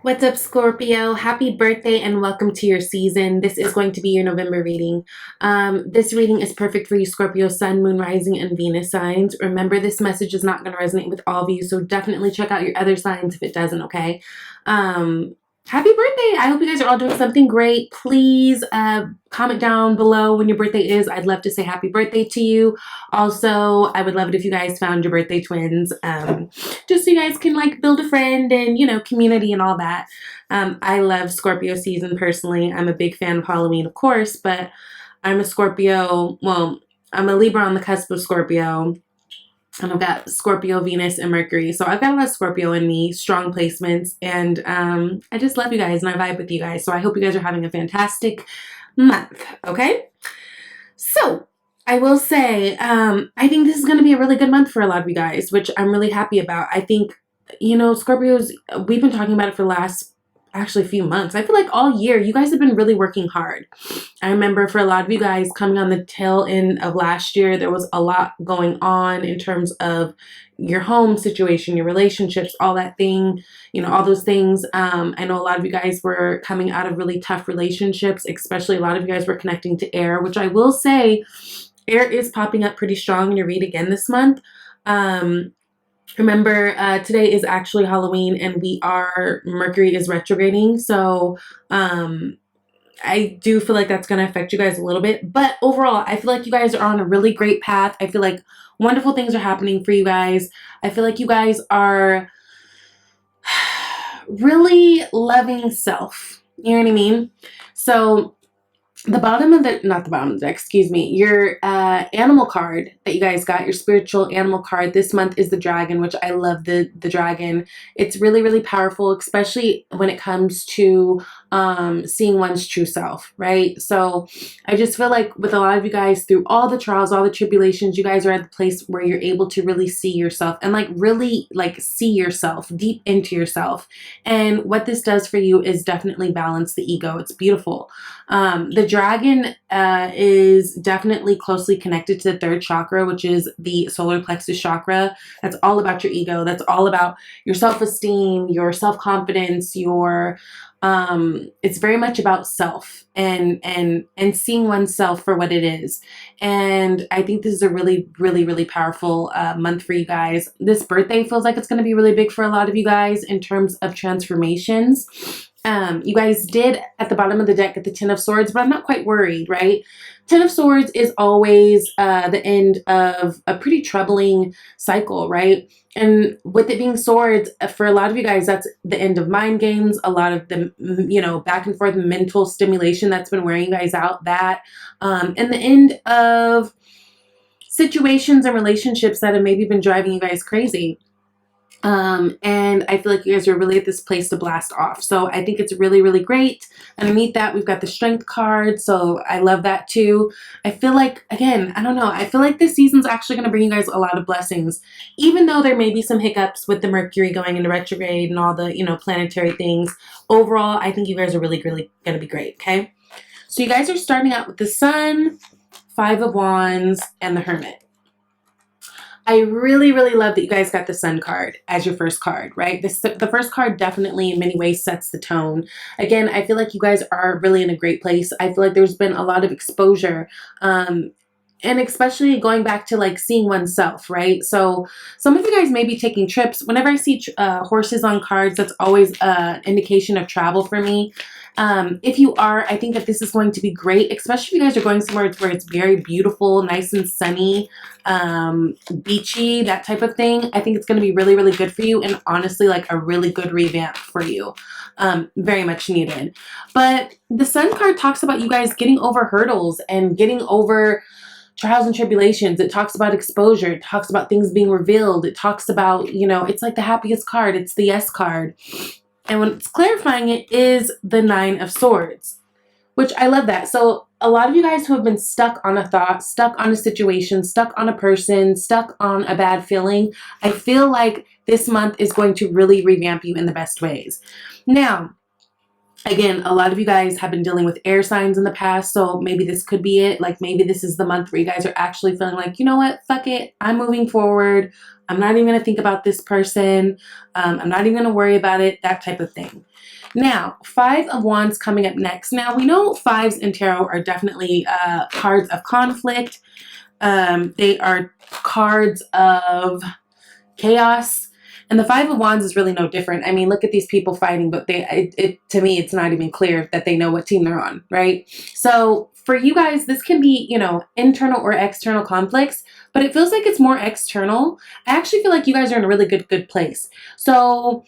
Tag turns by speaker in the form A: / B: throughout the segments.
A: What's up, Scorpio? Happy birthday and welcome to your season. This is going to be your November reading. This reading is perfect for you, Scorpio, Sun, Moon, Rising, and Venus signs. Remember, this message is not going to resonate with all of you, so definitely check out your other signs if it doesn't, okay? Happy birthday. I hope you guys are all doing something great. Please comment down below when your birthday is. I'd love to say happy birthday to you. Also, I would love it if you guys found your birthday twins, just so you guys can like build a friend and, community and all that. I love Scorpio season personally. I'm a big fan of Halloween, of course, but I'm a Scorpio. Well, I'm a Libra on the cusp of Scorpio. And I've got Scorpio, Venus, and Mercury. So I've got a lot of Scorpio in me, strong placements. And I just love you guys and I vibe with you guys. So I hope you guys are having a fantastic month, okay? So I will say, I think this is going to be a really good month for a lot of you guys, which I'm really happy about. I think, Scorpios, we've been talking about it for the last actually a few months. I feel like all year you guys have been really working hard. I remember for a lot of you guys coming on the tail end of last year, there was a lot going on in terms of your home situation, your relationships, all that thing, all those things. I know a lot of you guys were coming out of really tough relationships, especially a lot of you guys were connecting to air, which I will say air is popping up pretty strong in your read again this month. Remember, today is actually Halloween and Mercury is retrograding. So, I do feel like that's going to affect you guys a little bit. But overall, I feel like you guys are on a really great path. I feel like wonderful things are happening for you guys. I feel like you guys are really loving self. You know what I mean? So, not the bottom of the deck, excuse me, your animal card that you guys got, your spiritual animal card this month is the dragon, which I love the dragon. It's really, really powerful, especially when it comes to seeing one's true self, right? So I just feel like with a lot of you guys, through all the trials, all the tribulations, you guys are at the place where you're able to really see yourself and really see yourself deep into yourself. And what this does for you is definitely balance the ego. It's beautiful. The dragon is definitely closely connected to the third chakra, which is the solar plexus chakra. That's all about your ego. That's all about your self-esteem, your self-confidence, it's very much about self and seeing oneself for what it is. And I think this is a really, really, really powerful month for you guys. This birthday feels like it's going to be really big for a lot of you guys in terms of transformations. You guys did at the bottom of the deck get the Ten of Swords, but I'm not quite worried, right? Ten of Swords is always the end of a pretty troubling cycle, right? And with it being swords, for a lot of you guys, that's the end of mind games, a lot of the, back and forth mental stimulation that's been wearing you guys out, and the end of situations and relationships that have maybe been driving you guys crazy. And I feel like you guys are really at this place to blast off. So I think it's really, really great. Underneath that, we've got the Strength card. So I love that too. I feel like, again, I don't know. I feel like this season's actually going to bring you guys a lot of blessings, even though there may be some hiccups with the Mercury going into retrograde and all the, planetary things. Overall, I think you guys are really, really going to be great. Okay. So you guys are starting out with the Sun, Five of Wands, and the Hermit. I really, really love that you guys got the Sun card as your first card, right? The first card definitely in many ways sets the tone. Again, I feel like you guys are really in a great place. I feel like there's been a lot of exposure, and especially going back to seeing oneself, right? So some of you guys may be taking trips. Whenever I see horses on cards, that's always an indication of travel for me. If you are, I think that this is going to be great, especially if you guys are going somewhere where it's very beautiful, nice and sunny, beachy, that type of thing. I think it's going to be really, really good for you, and honestly, a really good revamp for you. Very much needed. But the Sun card talks about you guys getting over hurdles and getting over trials and tribulations. It talks about exposure. It talks about things being revealed. It talks about, it's like the happiest card. It's the Yes card. And when it's clarifying, it is the Nine of Swords, which I love that. So a lot of you guys who have been stuck on a thought, stuck on a situation, stuck on a person, stuck on a bad feeling, I feel like this month is going to really revamp you in the best ways. Now, Again, a lot of you guys have been dealing with air signs in the past, so maybe this could be it. Like maybe this is the month where you guys are actually feeling like, you know what, fuck it, I'm moving forward. I'm not even going to think about this person. I'm not even going to worry about it, that type of thing. Now, Five of Wands coming up next. Now, we know fives in tarot are definitely cards of conflict. They are cards of chaos. And the Five of Wands is really no different. I mean, look at these people fighting, but to me, it's not even clear that they know what team they're on, right? So for you guys, this can be, you know, internal or external conflicts, but it feels like it's more external. I actually feel like you guys are in a really good place. So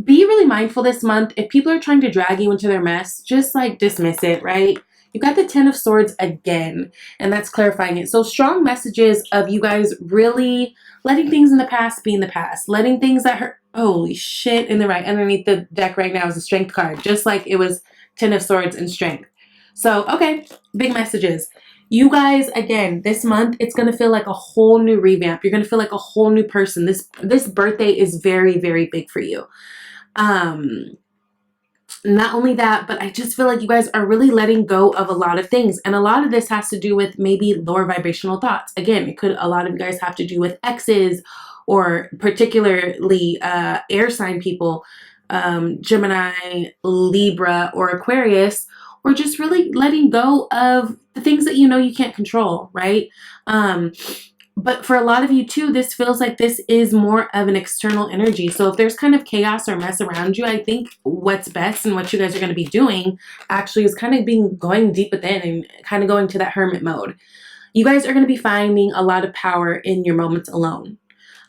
A: be really mindful this month. If people are trying to drag you into their mess, just like dismiss it, right? You've got the Ten of Swords again, and that's clarifying it. So strong messages of you guys really letting things in the past be in the past, letting things that hurt. Holy shit, in the right underneath the deck right now is a Strength card, just like it was Ten of Swords and Strength. So, okay, big messages. You guys, again, this month, it's going to feel like a whole new revamp. You're going to feel like a whole new person. This birthday is very, very big for you. Not only that, but I just feel like you guys are really letting go of a lot of things. And a lot of this has to do with maybe lower vibrational thoughts. Again, a lot of you guys have to do with exes, or particularly air sign people, Gemini, Libra, or Aquarius, or just really letting go of the things that you know you can't control, right? But for a lot of you too, this feels like this is more of an external energy. So if there's kind of chaos or mess around you, I think what's best and what you guys are going to be doing actually is kind of going deep within and kind of going to that hermit mode. You guys are going to be finding a lot of power in your moments alone.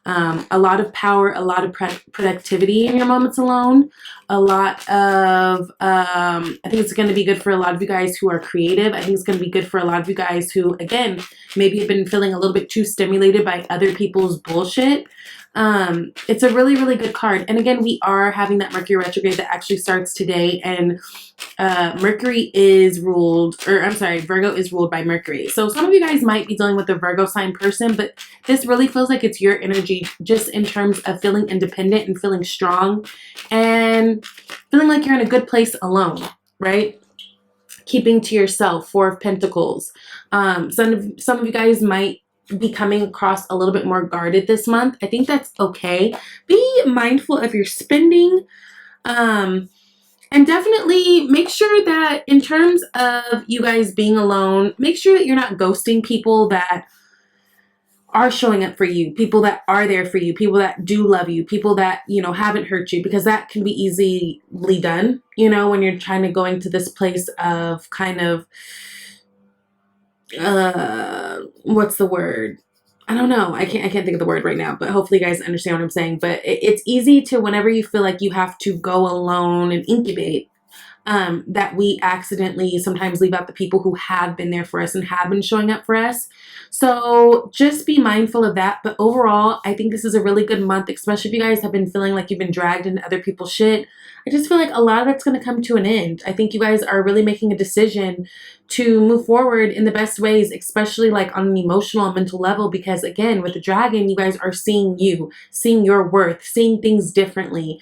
A: A lot of power, a lot of productivity in your moments alone, a lot of, I think it's going to be good for a lot of you guys who are creative. I think it's going to be good for a lot of you guys who, again, maybe have been feeling a little bit too stimulated by other people's bullshit. It's a really, really good card. And again, we are having that Mercury retrograde that actually starts today, and Mercury is ruled, or I'm sorry, Virgo is ruled by Mercury. So some of you guys might be dealing with a Virgo sign person, but this really feels like it's your energy just in terms of feeling independent and feeling strong and feeling like you're in a good place alone, right? Keeping to yourself. Four of Pentacles. Some of you guys might be coming across a little bit more guarded this month. I think that's okay. Be mindful of your spending. And definitely make sure that in terms of you guys being alone, make sure that you're not ghosting people that are showing up for you, people that are there for you, people that do love you, people that, you know, haven't hurt you, because that can be easily done, you know, when you're trying to go into this place of kind of, what's the word? I don't know. I can't think of the word right now, but hopefully you guys understand what I'm saying. But it's easy to, whenever you feel like you have to go alone and incubate, that we accidentally sometimes leave out the people who have been there for us and have been showing up for us. So just be mindful of that. But overall, I think this is a really good month, especially if you guys have been feeling like you've been dragged into other people's shit. I just feel like a lot of that's going to come to an end. I think you guys are really making a decision to move forward in the best ways, especially like on an emotional and mental level, because again, with the dragon, you guys are seeing you, seeing your worth, seeing things differently,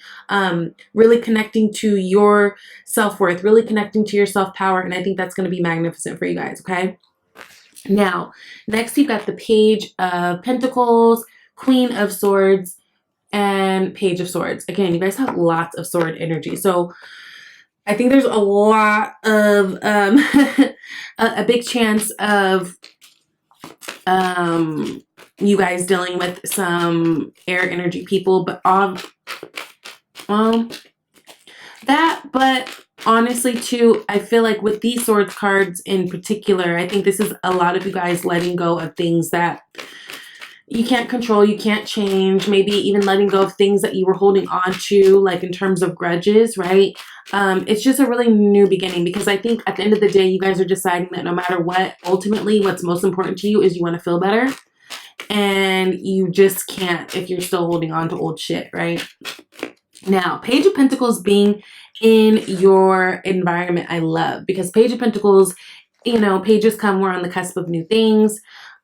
A: really connecting to your self-worth, really connecting to your self-power. And I think that's going to be magnificent for you guys. Okay. Now, next you've got the Page of Pentacles, Queen of Swords, and Page of Swords. Again, you guys have lots of sword energy. So I think there's a lot of, a big chance of you guys dealing with some air energy people, but but honestly too, I feel like with these swords cards in particular, I think this is a lot of you guys letting go of things that you can't control, you can't change, maybe even letting go of things that you were holding on to, like in terms of grudges, right? It's just a really new beginning, because I think at the end of the day, you guys are deciding that no matter what, ultimately what's most important to you is you want to feel better. And you just can't if you're still holding on to old shit, right? Now, Page of Pentacles being in your environment, I love, because Page of Pentacles, you know, pages come, we're on the cusp of new things.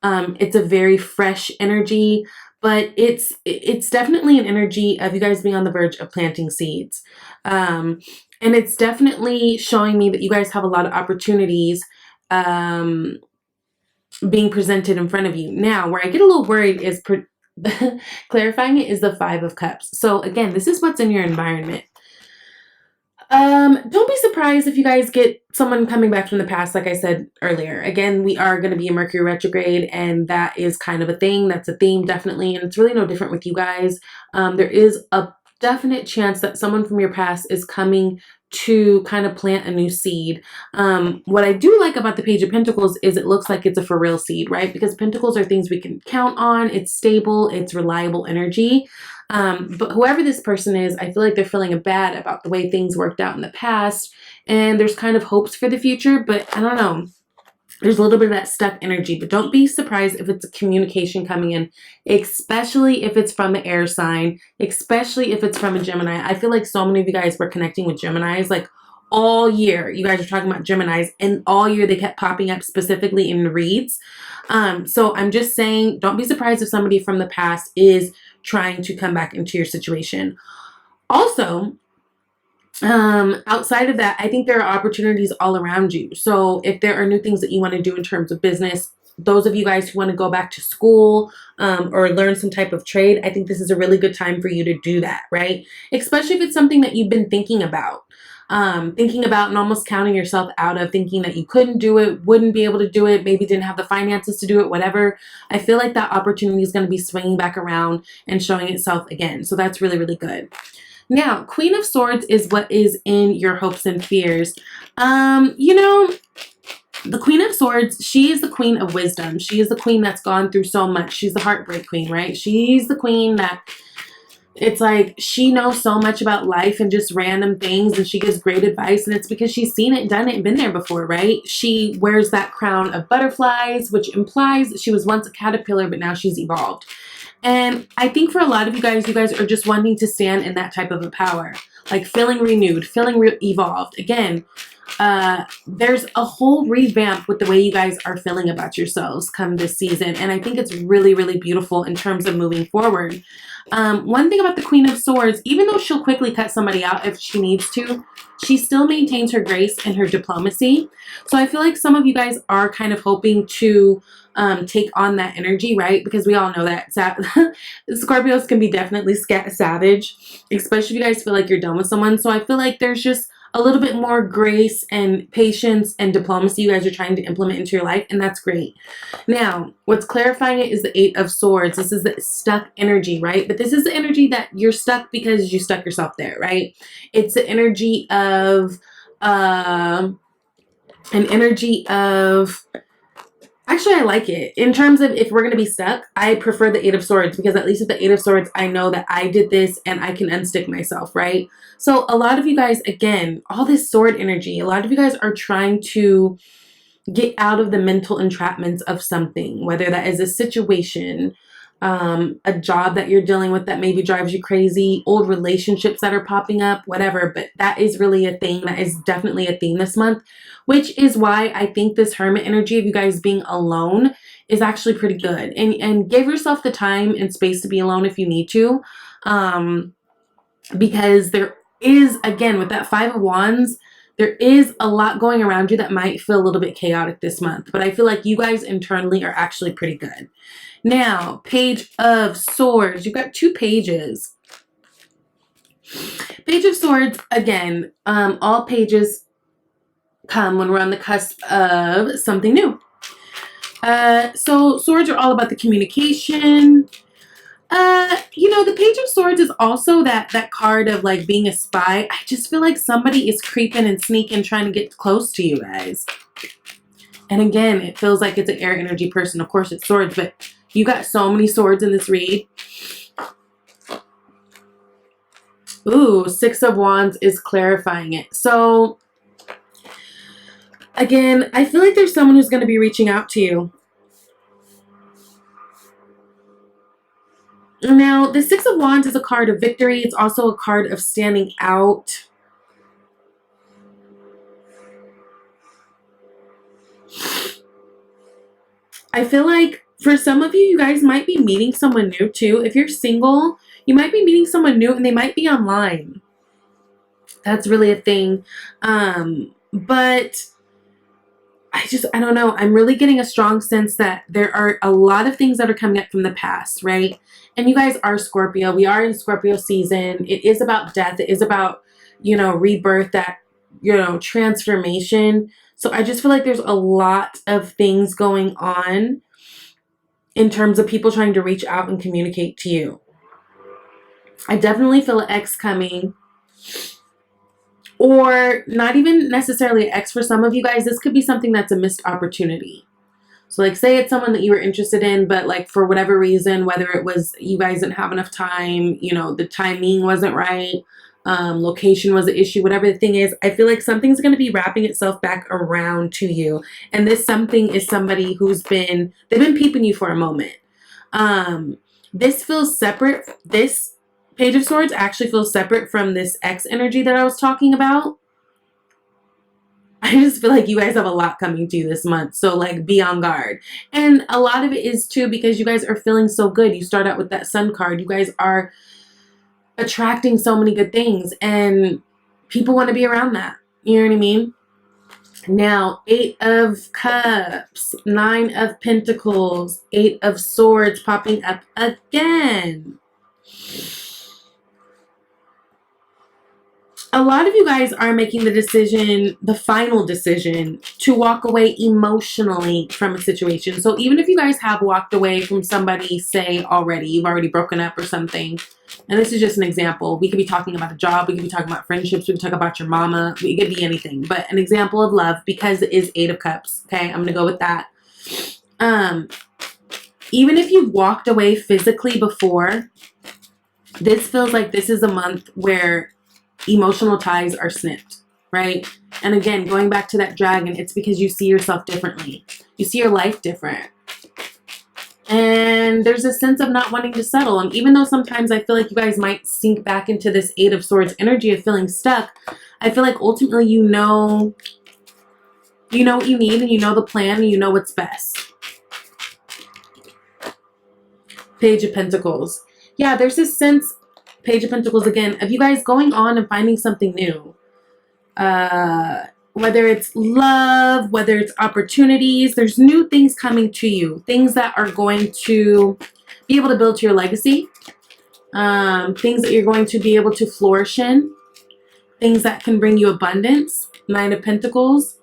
A: It's a very fresh energy, but it's definitely an energy of you guys being on the verge of planting seeds. And it's definitely showing me that you guys have a lot of opportunities being presented in front of you. Now, where I get a little worried is clarifying it is the Five of Cups. So again, this is what's in your environment. Don't be surprised if you guys get someone coming back from the past, like I said earlier. Again, we are going to be in Mercury retrograde, and that is kind of a thing. That's a theme, definitely, and it's really no different with you guys. There is a definite chance that someone from your past is coming to kind of plant a new seed. What I do like about the Page of Pentacles is it looks like it's a for real seed, right? Because Pentacles are things we can count on. It's stable. It's reliable energy. But whoever this person is, I feel like they're feeling bad about the way things worked out in the past, and there's kind of hopes for the future, but I don't know. There's a little bit of that stuck energy, but don't be surprised if it's a communication coming in, especially if it's from the air sign, especially if it's from a Gemini. I feel like so many of you guys were connecting with Geminis, like all year. You guys are talking about Geminis, and all year they kept popping up specifically in reads. So I'm just saying, don't be surprised if somebody from the past is trying to come back into your situation. Also, outside of that, I think there are opportunities all around you. So if there are new things that you want to do in terms of business, those of you guys who want to go back to school or learn some type of trade, I think this is a really good time for you to do that, right? Especially if it's something that you've been thinking about and almost counting yourself out of, thinking that you couldn't do it, wouldn't be able to do it, maybe didn't have the finances to do it, whatever. I feel like that opportunity is going to be swinging back around and showing itself again. So that's really, really good. Now, Queen of Swords is what is in your hopes and fears. You know, the Queen of Swords, she is the queen of wisdom. She is the queen that's gone through so much. She's the heartbreak queen, right? She's the queen that it's like she knows so much about life and just random things, and she gives great advice, and it's because she's seen it, done it, and been there before, right? She wears that crown of butterflies, which implies that she was once a caterpillar, but now she's evolved. And I think for a lot of you guys are just wanting to stand in that type of a power, like feeling renewed, feeling evolved. Again, there's a whole revamp with the way you guys are feeling about yourselves come this season. And I think it's really, really beautiful in terms of moving forward. One thing about the Queen of Swords, even though she'll quickly cut somebody out if she needs to, she still maintains her grace and her diplomacy. So I feel like some of you guys are kind of hoping to take on that energy, right? Because we all know that Scorpios can be definitely savage, especially if you guys feel like you're done with someone. So I feel like there's just a little bit more grace and patience and diplomacy you guys are trying to implement into your life, and that's great. Now, what's clarifying it is the Eight of Swords. This is the stuck energy, right? But this is the energy that you're stuck because you stuck yourself there, right? It's the energy of actually, I like it. In terms of if we're going to be stuck, I prefer the Eight of Swords, because at least with the Eight of Swords, I know that I did this and I can unstick myself, right? So a lot of you guys, again, all this sword energy, a lot of you guys are trying to get out of the mental entrapments of something, whether that is a situation, a job that you're dealing with that maybe drives you crazy, old relationships that are popping up, whatever. But that is really a thing. That is definitely a theme this month, which is why I think this hermit energy of you guys being alone is actually pretty good. And give yourself the time and space to be alone if you need to, because there is, again, with that Five of Wands, there is a lot going around you that might feel a little bit chaotic this month. But I feel like you guys internally are actually pretty good. Now, Page of Swords. You've got two pages. Page of Swords, again, all pages come when we're on the cusp of something new. So swords are all about the communication. You know, the Page of Swords is also that card of like being a spy. I just feel like somebody is creeping and sneaking, trying to get close to you guys. And again, it feels like it's an air energy person. Of course, it's swords, but you got so many swords in this read. Ooh, Six of Wands is clarifying it. So, again, I feel like there's someone who's going to be reaching out to you. Now, the Six of Wands is a card of victory. It's also a card of standing out. I feel like For some of you, you guys might be meeting someone new too. If you're single, you might be meeting someone new and they might be online. That's really a thing. But I don't know. I'm really getting a strong sense that there are a lot of things that are coming up from the past, right? And you guys are Scorpio. We are in Scorpio season. It is about death. It is about, rebirth, that, transformation. So I just feel like there's a lot of things going on in terms of people trying to reach out and communicate to you. I definitely feel an ex coming. Or not even necessarily an ex for some of you guys. This could be something that's a missed opportunity. So like say it's someone that you were interested in, but like for whatever reason, whether it was you guys didn't have enough time, the timing wasn't right, location was an issue, whatever the thing is, I feel like something's going to be wrapping itself back around to you. And this something is somebody they've been peeping you for a moment. This feels separate. This Page of Swords actually feels separate from this X energy that I was talking about. I just feel like you guys have a lot coming to you this month. So like be on guard. And a lot of it is too because you guys are feeling so good. You start out with that Sun card. You guys are attracting so many good things and people want to be around that. You know what I mean? Now, 8 of Cups, 9 of Pentacles, 8 of Swords popping up again. A lot of you guys are making the final decision, to walk away emotionally from a situation. So even if you guys have walked away from somebody, say already, you've already broken up or something, and this is just an example. We could be talking about a job, we could be talking about friendships, we could talk about your mama, it could be anything, but an example of love because it is 8 of Cups. Okay, I'm going to go with that. Even if you've walked away physically before, this feels like this is a month where emotional ties are snipped, right? And again, going back to that dragon, it's because you see yourself differently. You see your life different. And there's a sense of not wanting to settle. And even though sometimes I feel like you guys might sink back into this 8 of Swords energy of feeling stuck, I feel like ultimately you know what you need, and you know the plan, and you know what's best. Page of Pentacles. Yeah, there's this sense, Page of Pentacles again, of you guys going on and finding something new. Whether it's love, whether it's opportunities, there's new things coming to you. Things that are going to be able to build to your legacy. Things that you're going to be able to flourish in. Things that can bring you abundance. 9 of Pentacles.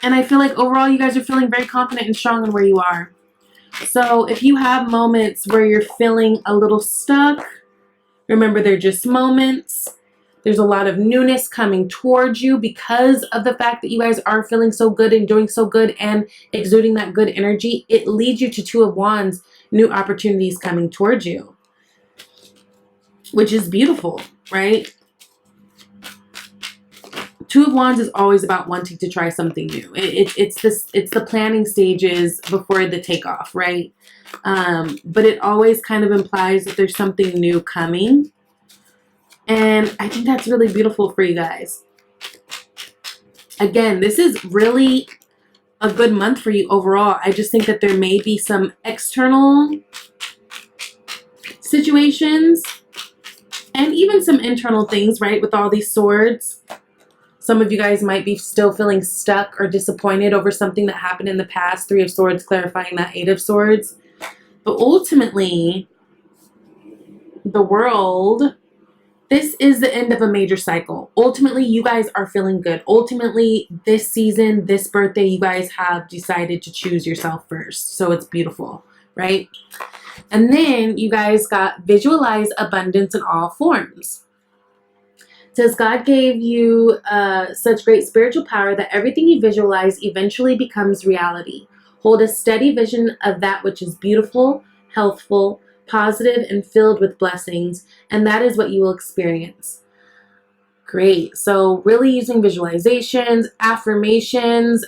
A: And I feel like overall you guys are feeling very confident and strong in where you are. So if you have moments where you're feeling a little stuck, remember they're just moments. There's a lot of newness coming towards you because of the fact that you guys are feeling so good and doing so good and exuding that good energy. It leads you to 2 of Wands, new opportunities coming towards you, which is beautiful, right? 2 of Wands is always about wanting to try something new. It's the planning stages before the takeoff, right? But it always kind of implies that there's something new coming. And I think that's really beautiful for you guys. Again, this is really a good month for you overall. I just think that there may be some external situations and even some internal things, right? With all these swords. Some of you guys might be still feeling stuck or disappointed over something that happened in the past. 3 of Swords clarifying that 8 of Swords. But ultimately, the world, this is the end of a major cycle. Ultimately, you guys are feeling good. Ultimately, this season, this birthday, you guys have decided to choose yourself first. So it's beautiful, right? And then you guys got visualize abundance in all forms. Says God gave you such great spiritual power that everything you visualize eventually becomes reality. Hold a steady vision of that which is beautiful, healthful, positive, and filled with blessings, and that is what you will experience. Great. So really using visualizations, affirmations,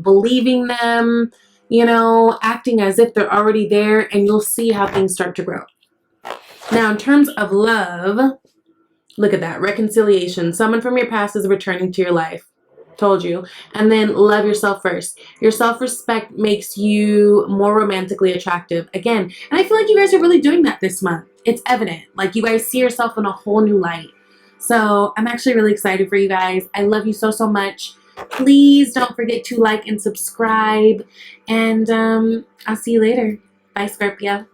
A: believing them, acting as if they're already there, and you'll see how things start to grow. Now, in terms of love, look at that. Reconciliation. Someone from your past is returning to your life. Told you. And then love yourself first. Your self-respect makes you more romantically attractive. Again, and I feel like you guys are really doing that this month. It's evident. Like, you guys see yourself in a whole new light. So I'm actually really excited for you guys. I love you so, so much. Please don't forget to like and subscribe. And I'll see you later. Bye, Scorpio.